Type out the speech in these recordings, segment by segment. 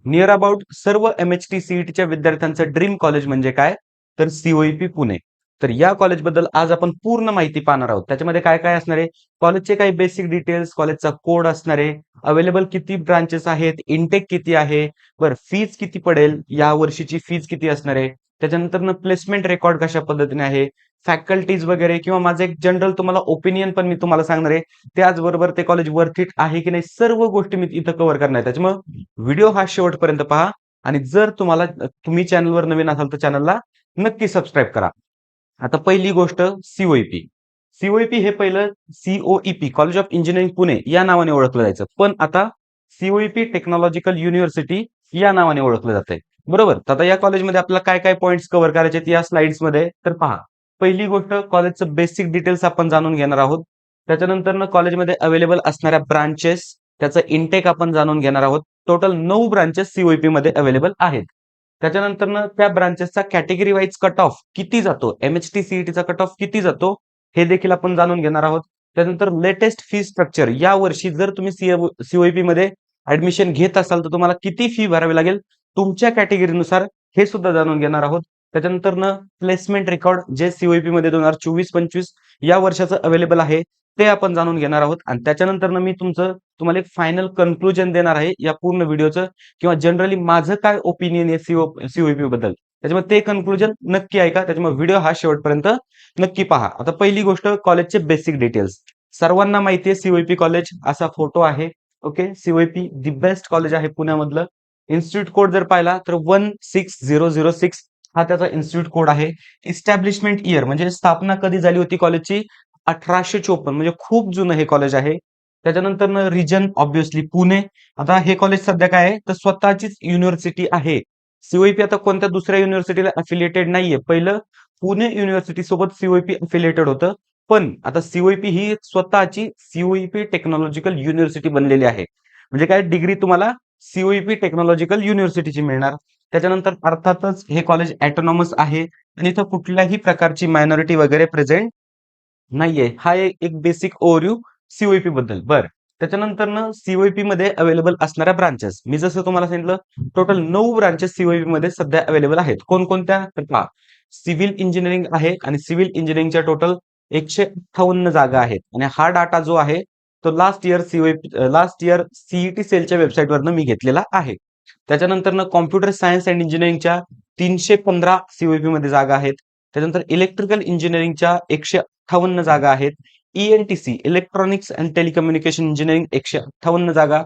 Near about सर्व MHT CETच्या विद्यार्थ्यांचं dream college म्हणजे काय, तर COEP पुणे. तर या कॉलेजबद्दल आज आपण पूर्ण माहिती पाहणार आहोत. त्याच्यामध्ये काय काय असणार आहे, कॉलेजचे काही बेसिक डिटेल्स, कॉलेजचा कोड असणार आहे, अवेलेबल किती ब्रांचेस आहेत, इनटेक किती आहे, बरं फीज किती पडेल, या वर्षीची फीज किती असणार आहे, त्याच्यानंतर प्लेसमेंट रेकॉर्ड कशा पद्धतीने आहे, फॅकल्टीज वगैरे, किंवा माझं एक जनरल तुम्हाला ओपिनियन पण मी तुम्हाला सांगणार आहे. त्याचबरोबर ते कॉलेज वर्थ इट आहे की नाही, सर्व गोष्टी मी इथं कव्हर करणार आहे. त्याच्यामुळे व्हिडिओ हा शेवटपर्यंत पहा. आणि जर तुम्ही चॅनलवर नवीन असाल तर चॅनलला नक्की सबस्क्राईब करा. आता पहिली गोष्ट, सीओईपी. सीओईपी हे पहिलं COEP college of engineering Pune या नावाने ओळखलं जायचं, पण आता COEP टेक्नॉलॉजिकल युनिव्हर्सिटी या नावाने ओळखलं जाते. बरोबर. तर आता या कॉलेजमध्ये आपल्याला काय काय पॉईंट्स कव्हर करायचे या स्लाइड्स मध्ये, तर पहा. पहिली गोष्ट, कॉलेजचं बेसिक डिटेल्स आपण जाणून घेणार आहोत. त्याच्यानंतर कॉलेजमध्ये अवेलेबल असणाऱ्या ब्रांचेस, त्याचं इनटेक आपण जाणून घेणार आहोत. टोटल 9 ब्रांचेस COEP मध्ये अवेलेबल आहेत. त्याच्यानंतर त्या ब्रांचेसचा कॅटेगरी वाईज कट ऑफ किती जातो, MHT CETचा कट ऑफ किती जातो, हे देखील आपण जाणून घेणार आहोत. त्यानंतर लेटेस्ट फी स्ट्रक्चर, या वर्षी जर तुम्ही COEP मध्ये ऍडमिशन घेत असाल तर तुम्हाला किती फी भरावी लागेल तुमच्या कॅटेगरीनुसार, हे सुद्धा जाणून घेणार आहोत. त्याच्यानंतर प्लेसमेंट रेकॉर्ड जे COEP मध्ये 2024-25 या वर्षाचं अवेलेबल आहे ते आपण जाणून घेणार आहोत. आणि त्याच्यानंतर मी तुम्हाला एक फायनल कन्क्लुजन देणार आहे या पूर्ण व्हिडिओचं, किंवा जनरली माझं काय ओपिनियन आहे COEP बद्दल, त्याच्यामुळे ते कन्क्लुजन नक्की ऐका. त्याच्यामुळे व्हिडिओ हा शेवटपर्यंत नक्की पहा. आता पहिली गोष्ट, कॉलेजचे बेसिक डिटेल्स. सर्वांना माहिती आहे COEP कॉलेज, असा फोटो आहे. Okay, COEP the best college आहे पुण्यामधलं. इन्स्टिट्यूट कोड जर पाहिला तर 16006 हा त्याचा इन्स्टिट्यूट कोड आहे. इस्टॅब्लिशमेंट इयर म्हणजे स्थापना कधी झाली होती कॉलेजची, 1854, म्हणजे खूप जुनं हे कॉलेज आहे. त्याच्यानंतर रिजन ऑब्व्हियसली पुणे. आता हे कॉलेज सध्या काय आहे, तर स्वतःचीच युनिव्हर्सिटी आहे. COEP आता कोणत्या दुसऱ्या युनिव्हर्सिटीला अफिलिएटेड नाहीये. पहिलं पुणे युनिव्हर्सिटी सोबत COEP अफिलिएटेड होतं, पण आता COEP ही स्वतःची COEP टेक्नॉलॉजिकल युनिव्हर्सिटी बनलेली आहे. म्हणजे काय, डिग्री तुम्हाला COEP टेक्नॉलॉजिकल युनिव्हर्सिटीची मिळणार. त्याच्यानंतर अर्थातच हे कॉलेज ऑटोनॉमस आहे आणि इथं कुठल्याही प्रकारची मायनॉरिटी वगैरे प्रेझेंट नाहीये. हा एक बेसिक ओव्हरव्ह्यू COEP बद्दल. बरं, त्याच्यानंतर COEP मध्ये अवेलेबल असणाऱ्या ब्रांचेस, मी जसं तुम्हाला सांगितलं, टोटल 9 ब्रांचेस COEP मध्ये सध्या अवेलेबल आहेत. कोणकोणत्या, तर पहा. सिव्हिल इंजिनिअरिंग आहे आणि सिव्हिल इंजिनिअरिंगच्या टोटल 158 जागा आहेत. आणि हा डाटा जो आहे तो लास्ट इयर CET सेलच्या वेबसाईटवरनं मी घेतलेला आहे. त्याच्यानंतर कॉम्प्युटर सायन्स अँड इंजिनिअरिंगच्या 315 COEP मध्ये जागा आहेत. त्याच्यानंतर इलेक्ट्रिकल इंजिनिअरिंगच्या 158 जागा आहेत. ENTC electronics and telecommunication engineering 158 जागा.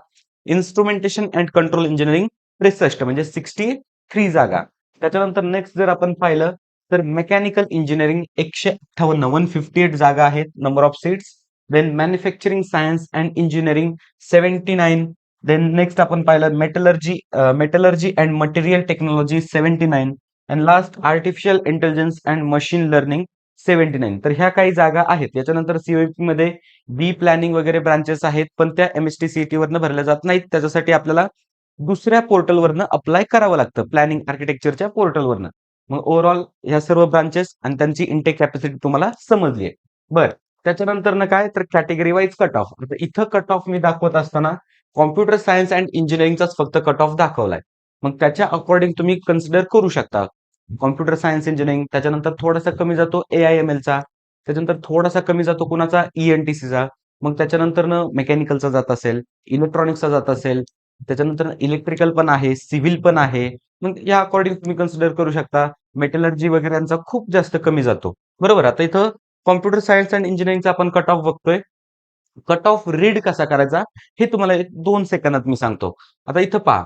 इन्स्ट्रुमेंटेशन अँड कंट्रोल इंजिनिअरिंग 63 म्हणजे 63 जागा. त्याच्यानंतर नेक्स्ट जर आपण पाहिलं तर मेकॅनिकल इंजिनिअरिंग 158 जागा आहेत, number of seats. Then manufacturing science and engineering 79. Then next आपण पाहिलं metallurgy and material technology 79. And last artificial intelligence and machine learning 79. तर ह्या काही जागा आहेत. याच्यानंतर COEP मध्ये बी प्लॅनिंग वगैरे ब्रांचेस आहेत, पण त्या MHT CET वरनं भरल्या जात नाहीत. त्याच्यासाठी आपल्याला दुसऱ्या पोर्टलवरनं अप्लाय करावं लागतं, प्लॅनिंग आर्किटेक्चरच्या पोर्टलवरनं. मग ओव्हरऑल ह्या सर्व ब्रांचेस आणि त्यांची इंटेक कॅपॅसिटी तुम्हाला समजली आहे. बरं, त्याच्यानंतर काय, तर कॅटेगरी वाईज कट ऑफ. आता इथं कट ऑफ मी दाखवत असताना कॉम्प्युटर सायन्स अँड इंजिनिअरिंगचाच फक्त कट ऑफ दाखवलाय. मग त्याच्या अकॉर्डिंग तुम्ही कन्सिडर करू शकता. कॉम्प्युटर सायन्स इंजिनिअरिंग, त्याच्यानंतर थोडासा कमी जातो AIML चा, त्याच्यानंतर थोडासा कमी जातो कुणाचा, ENTC चा. मग त्याच्यानंतर मेकॅनिकलचा जात असेल, इलेक्ट्रॉनिक्सचा जात असेल, त्याच्यानंतर इलेक्ट्रिकल पण आहे, सिव्हिल पण आहे. मग या अकॉर्डिंग तुम्ही कन्सिडर करू शकता. मेटलर्जी वगैरे यांचा खूप जास्त कमी जातो. बरोबर. आता इथं कॉम्प्युटर सायन्स अँड इंजिनिअरिंगचा आपण कट ऑफ बघतोय. कट ऑफ रीड कसा करायचा हे तुम्हाला 2 सेकंदात मी सांगतो. आता इथं पहा,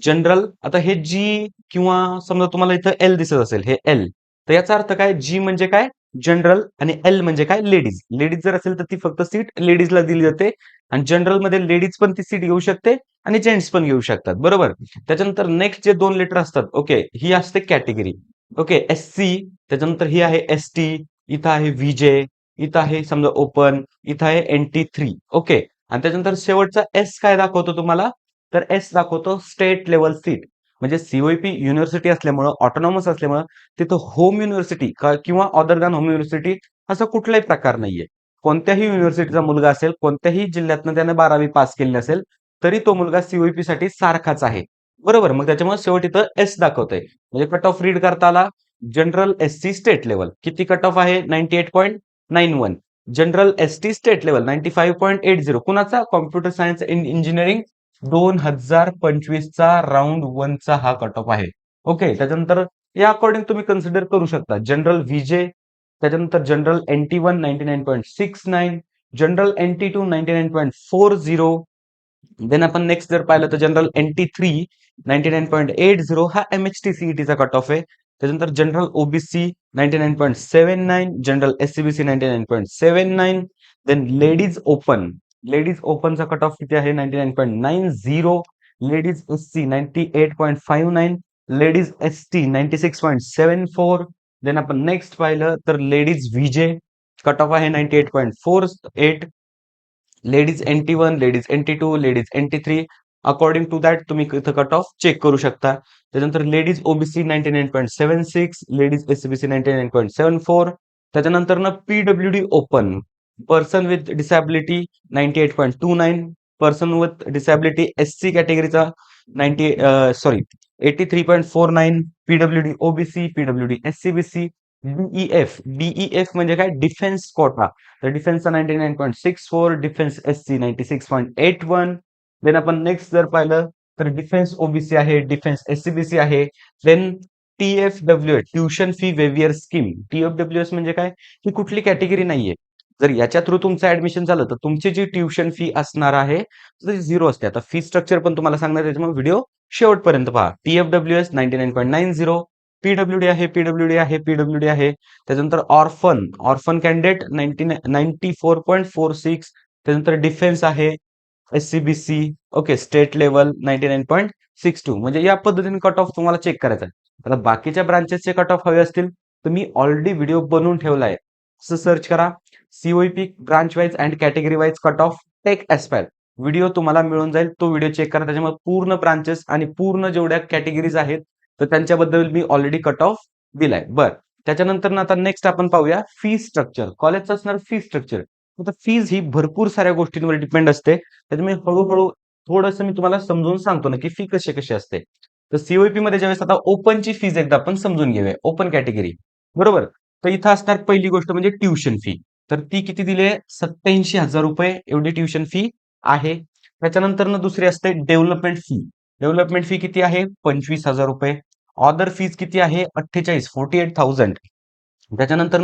जनरल, आता हे G, किंवा समजा तुम्हाला इथं L दिसत असेल, हे L, तर याचा अर्थ काय, G म्हणजे काय, जनरल, आणि L म्हणजे काय, लेडीज. लेडीज जर असेल तर ती फक्त सीट लेडीजला दिली जाते. आणि जनरल मध्ये लेडीज पण ती सीट घेऊ शकते आणि जेंट्स पण घेऊ शकतात. बरोबर. त्याच्यानंतर नेक्स्ट जे 2 लेटर असतात, ओके, ही असते कॅटेगरी. ओके, SC, त्याच्यानंतर ही आहे ST, इथं आहे VJ, इथं आहे समजा ओपन, इथं आहे NT3. ओके, आणि त्याच्यानंतर शेवटचा S काय दाखवतो तुम्हाला, तर S दाखवतो स्टेट लेवल सीट. म्हणजे COEP युनिव्हर्सिटी असल्यामुळं, ऑटोनॉमस असल्यामुळं, तिथं होम युनिव्हर्सिटी किंवा अदर दॅन होम युनिव्हर्सिटी असा कुठलाही प्रकार नाहीये. कोणत्याही युनिव्हर्सिटीचा मुलगा असेल, कोणत्याही जिल्ह्यातनं त्याने 12वी पास केलेली असेल, तरी तो मुलगा COEP साठी सारखाच आहे. बरोबर. मग त्याच्यामुळे शेवट इथं एस दाखवतंय. म्हणजे कट ऑफ रीड करता आला. जनरल एससी स्टेट लेव्हल किती कट ऑफ आहे? 98.91. General ST state level 95.80. कुणाचा? कॉम्प्युटर सायन्स इन इंजिनिअरिंग 2025 चा राउंड 1 चा हा कट ऑफ आहे. ओके. त्याच्यानंतर या अकॉर्डिंग तुम्ही कन्सिडर करू शकता. जनरल व्हीजे, त्याच्यानंतर general NT 1 99.69, general NT 2 99.40. Then आपण नेक्स्ट जर पाहिलं तर जनरल एनटी 3 99.80 हा एमएचटी सीईटीचा कट ऑफ आहे. त्याच्यानंतर general OBC 99.79, general SCBC 99.79. Then ladies ओपनचा कट ऑफ किती आहे? 99.90. Ladies SC 98.59, ladies ST 96.74. Then आपण नेक्स्ट पाहिलं तर लेडीज व्हीजे कट ऑफ आहे 98.48. Ladies NT 1, ladies NT 2, ladies NT 3. According to that तुम्ही इथं कट ऑफ चेक करू शकता. त्याच्यानंतर लेडीज ओबीसी 99.76, लेडीज एससीबीसी 99.74. त्याच्यानंतर ना PWD open person with disability 98.29, person with disability SC कॅटेगरीचा 83.49, PWD OBC, PWD SCBC, DEF म्हणजे काय? Defence quota. तर डिफेन्सचा 99.64, डिफेन्स एससी 96.81. देन आपण नेक्स्ट जर पाहिलं तर डिफेन्स ओबीसी आहे, डिफेन्स एससीबीसी आहे. Then TFW tuition fee waiver scheme. TFWS म्हणजे काय? ही कुठली कॅटेगरी नाहीये. जर याच्या थ्रू तुमचं ऍडमिशन झालं तर तुमची जी ट्युशन फी असणार आहे ती झिरो असते. आता फी स्ट्रक्चर पण तुम्हाला सांगणार, त्याच्यामुळे व्हिडिओ शेवटपर्यंत पहा. टीएफडब्ल्यूएस 99.90, पीडब्ल्यूडी आहे, पीडब्ल्यूडी आहे, पीडब्ल्यूडी आहे. त्याच्यानंतर ऑर्फन कॅन्डिडेट 94.46. त्यानंतर डिफेन्स आहे, एससीबीसी, ओके, स्टेट लेवल 99.62. म्हणजे या पद्धतीने कट ऑफ तुम्हाला चेक करायचा आहे. आता बाकीच्या ब्रांचेसचे कट ऑफ हवे असतील तर मी ऑलरेडी व्हिडिओ बनवून ठेवलाय. असं सर्च करा, COEP branch wise and category wise cut off Tech Aspire. Video तुम्हाला मिळून जाईल, तो व्हिडिओ चेक करा. त्याच्यामुळे पूर्ण ब्रांचेस आणि पूर्ण जेवढ्या कॅटेगरीज आहेत तर त्यांच्याबद्दल मी ऑलरेडी कट ऑफ दिलाय. बर, त्याच्यानंतर आता नेक्स्ट आपण पाहूया फी स्ट्रक्चर. कॉलेजचं असणार फी स्ट्रक्चर. आता फीज ही भरपूर साऱ्या गोष्टींवर डिपेंड असते. त्याच्यामुळे हळूहळू थोडंसं मी तुम्हाला समजून सांगतो ना की फी कशी कशी असते. तर सीओईपी मध्ये ज्यावेळेस आता ओपनची फीज एकदा आपण समजून घेऊया. ओपन कॅटेगरी, बरोबर. तर इथं असणार पहिली गोष्ट म्हणजे ट्युशन फी. तर ती किती दिली? 87,000 रुपये एवढी ट्युशन फी आहे. त्याच्यानंतर दुसरी असते डेव्हलपमेंट फी. डेव्हलपमेंट फी किती आहे? 25,000 रुपये. ऑदर फीज किती आहे? 48,000. त्याच्यानंतर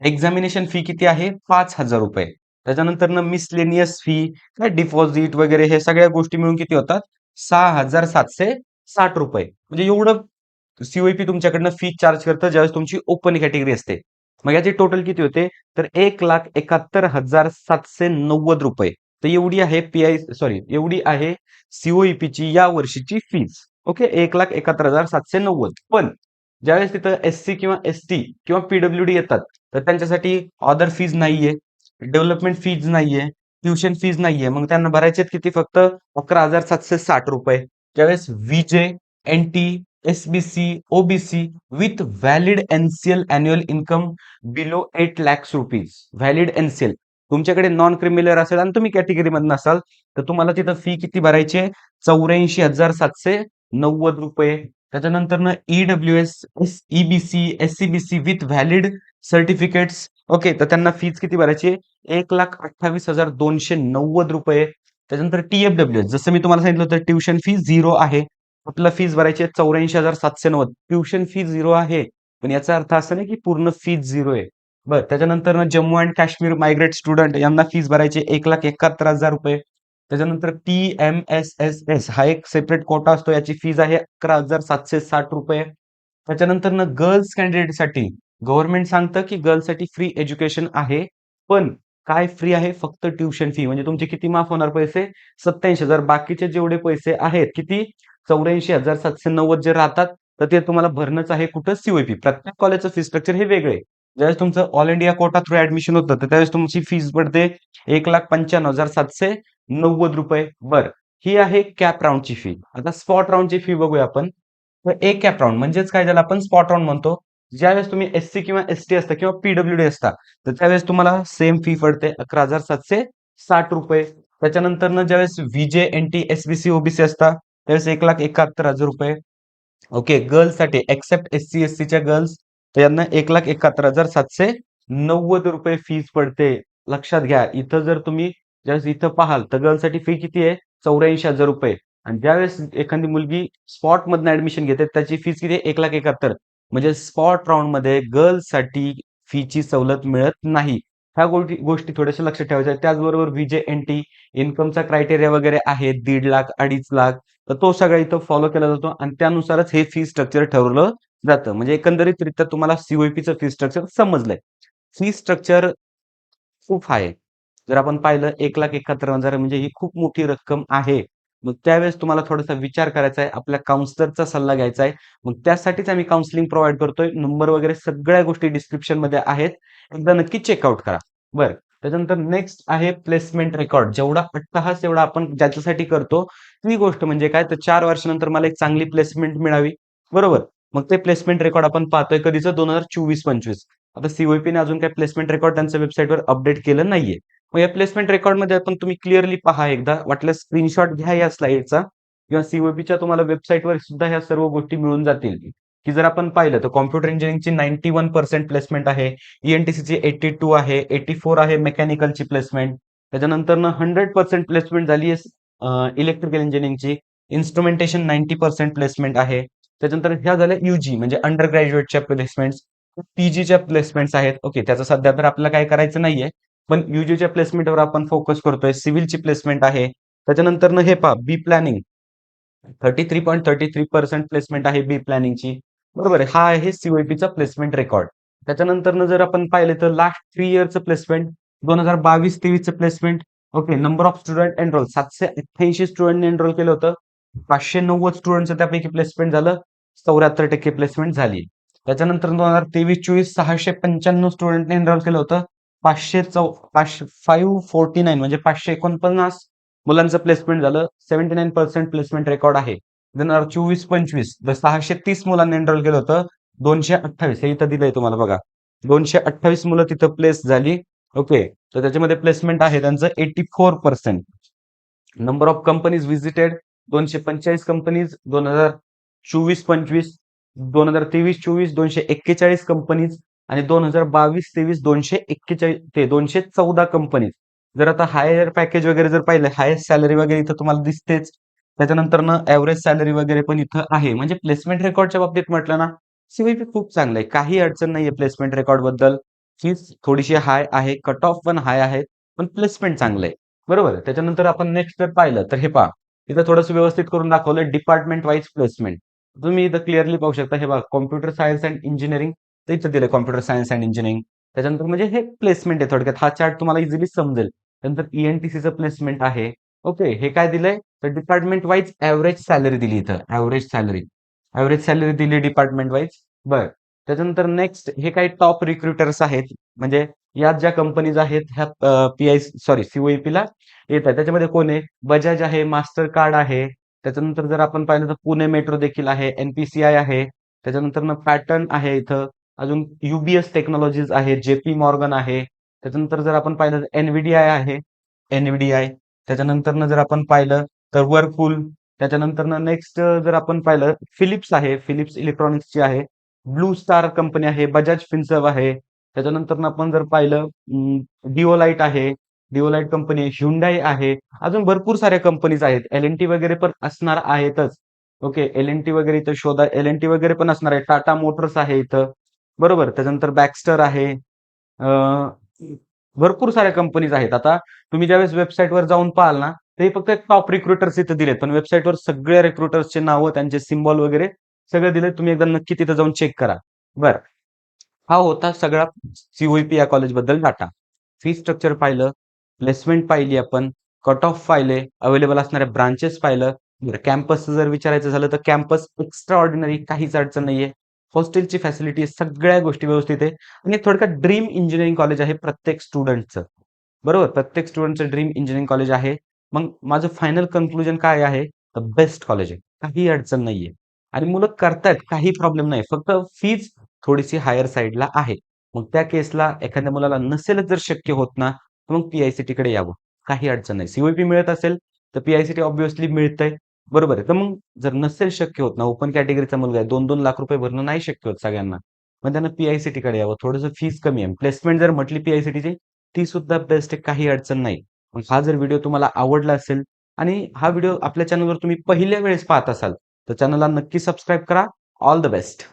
एक्झामिनेशन फी किती आहे? 5,000 रुपये. त्याच्यानंतर मिसलेनियस फी, काय डिपॉझिट वगैरे हे सगळ्या गोष्टी मिळून किती होतात? 6,760 रुपये. म्हणजे एवढं सीओईपी तुमच्याकडनं फी चार्ज करतं ज्यावेळेस तुमची ओपन कॅटेगरी असते. मग याचे टोटल किती होते? तर 1,71,790 रुपये. तर एवढी आहे एवढी आहे सीओईपीची या वर्षीची फीज. ओके, 1,71,790. पण ज्यावेळेस तिथं एससी किंवा एसटी किंवा पीडब्ल्यूडी येतात तर त्यांच्यासाठी ऑदर फीज नाहीये, डेव्हलपमेंट फीज नाहीये, ट्युशन फीज नाहीये. मग त्यांना भरायचे किती? फक्त 11,760 रुपये. ज्यावेळेस VJ, NT, SBC, OBC with valid NCL annual income below 8 lakhs rupees. Valid NCL तुमच्याकडे नॉन क्रिमिनल असेल आणि तुम्ही कॅटेगरीमधून असाल तर तुम्हाला तिथं फी किती भरायची आहे? 84,790 रुपये. त्याच्यानंतर EWS, EBC, SCBC with valid certificates, okay, तर त्यांना फीज किती भरायची? 1,28,290 रुपये. त्याच्यानंतर टीएफडब्ल्यूएस, जसं मी तुम्हाला सांगितलं होतं ट्युशन फी झिरो आहे. आपल्याला फीज भरायची आहे 84,790. ट्युशन फी झिरो आहे, पण याचा अर्थ असा नाही की पूर्ण फीज झिरो आहे. बरं, त्याच्यानंतर Jammu and Kashmir migrate student यांना फीज भरायची 1,71,000 रुपये. त्याच्यानंतर टीएमएसएसएस हा एक सेपरेट कोटा असतो, याची फीज आहे 11,760 रुपये. त्याच्यानंतर गर्ल्स कॅन्डिडेटसाठी गव्हर्नमेंट सांगतं की गर्ल्ससाठी फ्री एज्युकेशन आहे. पण काय फ्री आहे? फक्त ट्युशन फी. म्हणजे तुमचे किती माफ होणार पैसे? 87,000. बाकीचे जेवढे पैसे आहेत किती? 84,790 जे राहतात तर ते तुम्हाला भरणंच आहे. कुठं? सीओईपी. प्रत्येक कॉलेजचं फी स्ट्रक्चर हे वेगळे. ज्यावेळेस तुमचं all India quota through admission होतं तर त्यावेळेस तुमची फीज पडते 1,95,790 रुपये. बरं, ही आहे कॅप राऊंडची फी. आता स्पॉट राऊंडची फी बघूया आपण. तर एक कॅप राऊंड म्हणजेच काय, ज्याला आपण स्पॉट राऊंड म्हणतो. ज्यावेळेस तुम्ही एससी किंवा एसटी असता किंवा पीडब्ल्यूडी असता तर त्यावेळेस तुम्हाला सेम फी पडते 11,760 रुपये. त्याच्यानंतर ज्यावेळेस व्हीजे, एनटी, एसबीसी, ओबीसी असता त्यावेळेस 1,71,000 रुपये. ओके, गर्ल्ससाठी एक्सेप्ट एससी एससीच्या गर्ल्स यांना 1,71,790 रुपये फीस पडते. लक्षात घ्या, इथं जर तुम्ही ज्यावेळेस इथं पाहाल तर गर्ल्ससाठी फी किती आहे? 84,000 रुपये. आणि ज्यावेळेस एखादी मुलगी स्पॉट मधनं ऍडमिशन घेते त्याची फीस किती आहे? 1,71,000. म्हणजे स्पॉट राऊंड मध्ये गर्ल्ससाठी फीची सवलत मिळत नाही. ह्या गोष्टी थोड्याशा लक्षात ठेवायच्या आहेत. त्याचबरोबर व्हीजेएनटी इन्कमचा क्रायटेरिया वगैरे आहे 1,50,000 2,50,000. तर तो सगळा इथं फॉलो केला जातो आणि त्यानुसारच हे फी स्ट्रक्चर ठरवलं जातं. म्हणजे एकंदरीतरित्या तुम्हाला सीओईपीचं फी स्ट्रक्चर समजलंय. फी स्ट्रक्चर खूप आहे. जर आपण पाहिलं 1,71,000 म्हणजे ही खूप मोठी रक्कम आहे. मग त्यावेळेस तुम्हाला थोडासा विचार करायचा आहे. आपल्या काउन्सलरचा सल्ला घ्यायचा आहे. मग त्यासाठीच आम्ही काउन्सिलिंग प्रोव्हाईड करतोय. नंबर वगैरे सगळ्या गोष्टी डिस्क्रिप्शनमध्ये आहेत. एकदा नक्की चेकआउट करा. बरं. त्याच्यानंतर नेक्स्ट आहे प्लेसमेंट रेकॉर्ड. जेवढा अट्टहास एवढा आपण ज्याच्यासाठी करतो, ती गोष्ट म्हणजे काय? तर 4 वर्षानंतर मला एक चांगली प्लेसमेंट मिळावी. बरोबर. मग ते प्लेसमेंट रेकॉर्ड आपण पाहतोय कधीचं 2024-25. आता सीओईपीने अजून काही प्लेसमेंट रेकॉर्ड त्यांच्या वेबसाईटवर अपडेट केलं नाहीये. मग या प्लेसमेंट रेकॉर्डमध्ये आपण तुम्ही क्लिअरली पहा एकदा. वाटल्यास स्क्रीनशॉट घ्या या स्लाइडचा किंवा सीओईपीच्या तुम्हाला वेबसाईटवर सुद्धा ह्या सर्व गोष्टी मिळून जातील. की जर आपण पाहिलं तर कॉम्प्युटर इंजिनिअरिंगची 91% प्लेसमेंट आहे. ईएनटीसीची 82 आहे. 84 आहे मेकॅनिकलची प्लेसमेंट. त्याच्यानंतर 100% प्लेसमेंट झाली आहे इलेक्ट्रिकल इंजिनिअरिंगची. इन्स्ट्रुमेंटेशन 90% प्लेसमेंट आहे. त्याच्यानंतर ह्या झाल्या युजी म्हणजे अंडर ग्रॅज्युएटच्या प्लेसमेंट्स. पीजीच्या प्लेसमेंट्स आहेत. ओके, त्याचं सध्या तर आपल्याला काय करायचं नाहीये. पण युजीच्या प्लेसमेंटवर आपण फोकस करतोय. सिव्हिलची प्लेसमेंट आहे. त्याच्यानंतर हे पहा बी प्लॅनिंग 33.33% प्लेसमेंट आहे बी प्लॅनिंगची. बरोबर आहे. हा आहे सीओईपीचा प्लेसमेंट रेकॉर्ड. त्याच्यानंतर जर आपण पाहिले तर लास्ट 3 इयरचं प्लेसमेंट 2022-23चं placement. Okay, number of student enrol 788 स्टुडंटने एनरोल केलं होतं. 590 स्टुडंटचं त्यापैकी प्लेसमेंट झालं. 74% प्लेसमेंट झाली. त्याच्यानंतर 2023-24 695 स्टुडंटने एनरोल केलं होतं. 549 म्हणजे 549 मुलांचं प्लेसमेंट झालं. 79% प्लेसमेंट रेकॉर्ड आहे. 2024-25 तर 630 मुलांनी एनरोल केलं होतं. 228 हे इथं दिलंय तुम्हाला बघा. 228 मुलं तिथं प्लेस झाली. ओके, तर त्याच्यामध्ये प्लेसमेंट आहे त्यांचं 84%. Number of companies visited 245 companies 2024-25. 2023-24 241 companies आणि 2022-23 241 ते 214 कंपनीज. जर आता हायर पॅकेज वगैरे जर पाहिलं, हायेस्ट सॅलरी वगैरे इथं तुम्हाला दिसतेच. त्याच्यानंतर एव्हरेज सॅलरी वगैरे पण इथं आहे. म्हणजे प्लेसमेंट रेकॉर्डच्या बाबतीत म्हटलं ना, सीव्हीपी खूप चांगलं आहे. काही अडचण नाहीये प्लेसमेंट रेकॉर्ड बद्दल. फीस थोडीशी हाय आहे, कट ऑफ पण हाय आहे, पण प्लेसमेंट चांगलं आहे. बरोबर. त्याच्यानंतर आपण नेक्स्ट जर पाहिलं तर हे पहा, इथं थोडंसं व्यवस्थित करून दाखवलं डिपार्टमेंट वाईज प्लेसमेंट. तुम्ही इथं क्लिअरली पाहू शकता. हे बघा कॉम्प्युटर सायन्स अँड इंजिनिअरिंग तर इथं दिलं कॉम्प्युटर सायन्स अँड इंजिनिअरिंग. त्याच्यानंतर म्हणजे हे प्लेसमेंट आहे थोडक्यात. हा चार्ट तुम्हाला इझिली समजेल. त्यानंतर ईएनटीसीचं प्लेसमेंट आहे. ओके, हे काय दिलंय? तर डिपार्टमेंट वाईज ॲव्हरेज सॅलरी दिली इथं. ॲव्हरेज सॅलरी दिली डिपार्टमेंट वाईज. बरं. त्याच्यानंतर नेक्स्ट हे काही टॉप रिक्रुटर्स आहेत. म्हणजे यात ज्या कंपनीज आहेत ह्या सीओईपीला येत आहे. त्याच्यामध्ये कोण आहे? बजाज आहे, मास्टर कार्ड आहे. त्याच्यानंतर जर आपण पाहिलं तर पुणे मेट्रो देखील आहे, एनपीसीआय आहे. त्याच्यानंतर पॅटर्न आहे इथं. अजून युबीएस टेक्नॉलॉजीज आहे, जेपी मॉर्गन आहे. त्याच्यानंतर जर आपण पाहिलं तर एनव्हीडीआय आहे, एनव्हीडीआय. त्याच्यानंतर जर आपण पाहिलं तर वर्लपूल. त्याच्यानंतर नेक्स्ट जर आपण पाहिलं फिलिप्स आहे, फिलिप्स इलेक्ट्रॉनिक्सची आहे. ब्लू स्टार कंपनी आहे, बजाज फिन्सर्व आहे. त्याच्यानंतर आपण जर पाहिलं डिओलाइट आहे, डिओलाइट कंपनी आहे, ह्युंडाई आहे. अजून भरपूर साऱ्या कंपनीज आहेत. एल-एन-टी वगैरे पण असणार आहेतच. ओके, एल-एन-टी वगैरे इथं शोधा. एल-एन-टी वगैरे पण असणार आहे. टाटा मोटर्स आहे इथं. बरोबर. त्याच्यानंतर बॅक्स्टर आहे. अ, भरपूर साऱ्या कंपनीज आहेत. आता तुम्ही ज्यावेळेस वेबसाईटवर जाऊन पाहाल ना, ते फक्त टॉप रिक्रुटर्स इथं दिलेत. पण वेबसाईटवर सगळ्या रिक्रुटर्सचे नावं, त्यांचे सिम्बॉल वगैरे सगळं दिलंय. तुम्ही एकदा नक्की तिथं जाऊन चेक करा. बरं. हा होता सगळा सीओईपी या कॉलेजबद्दल डाटा. फी स्ट्रक्चर पाहिलं, प्लेसमेंट पाहिली आपण, कट ऑफ पाहिले, अवेलेबल असणाऱ्या ब्रांचेस पाहिलं. कॅम्पसचं जर विचारायचं झालं तर कॅम्पस एक्स्ट्रा ऑर्डिनरी काहीच अडचण नाहीये. हॉस्टेलची फॅसिलिटी सगळ्या गोष्टी व्यवस्थित आहे आणि थोडक्यात ड्रीम इंजिनिअरिंग कॉलेज आहे प्रत्येक स्टुडंटचं. बरोबर. प्रत्येक स्टुडंटचं ड्रीम इंजिनिअरिंग कॉलेज आहे. मग माझं फायनल कन्क्लुजन काय आहे? द बेस्ट कॉलेज आहे. काही अडचण नाहीये. आणि मुलं करतायत काही प्रॉब्लेम नाही. फक्त फीज थोडीशी हायर साईडला आहे. मग त्या केसला एखाद्या मुलाला नसेलच जर शक्य होत ना, तर मग पी-आय-सी-टीकडे यावं. काही अडचण नाही. सीओईपी मिळत असेल तर पी-आय-सी-टी ऑब्व्हियसली मिळतंय. बरोबर आहे. तर मग जर नसेल शक्य होत ना, ओपन कॅटेगरीचा मुलगा आहे, 2-2 लाख रुपये भरणं नाही शक्य होत सगळ्यांना. मग त्यांना पी-आय-सी-टीकडे यावं. थोडंसं फीस कमी आहे. प्लेसमेंट जर म्हटली पी-आय-सी-टीची, ती सुद्धा बेस्ट आहे. काही अडचण नाही. मग हा जर व्हिडिओ तुम्हाला आवडला असेल आणि हा व्हिडिओ आपल्या चॅनलवर तुम्ही पहिल्या वेळेस पाहत असाल, तर चॅनलला नक्की सबस्क्राईब करा. All the best.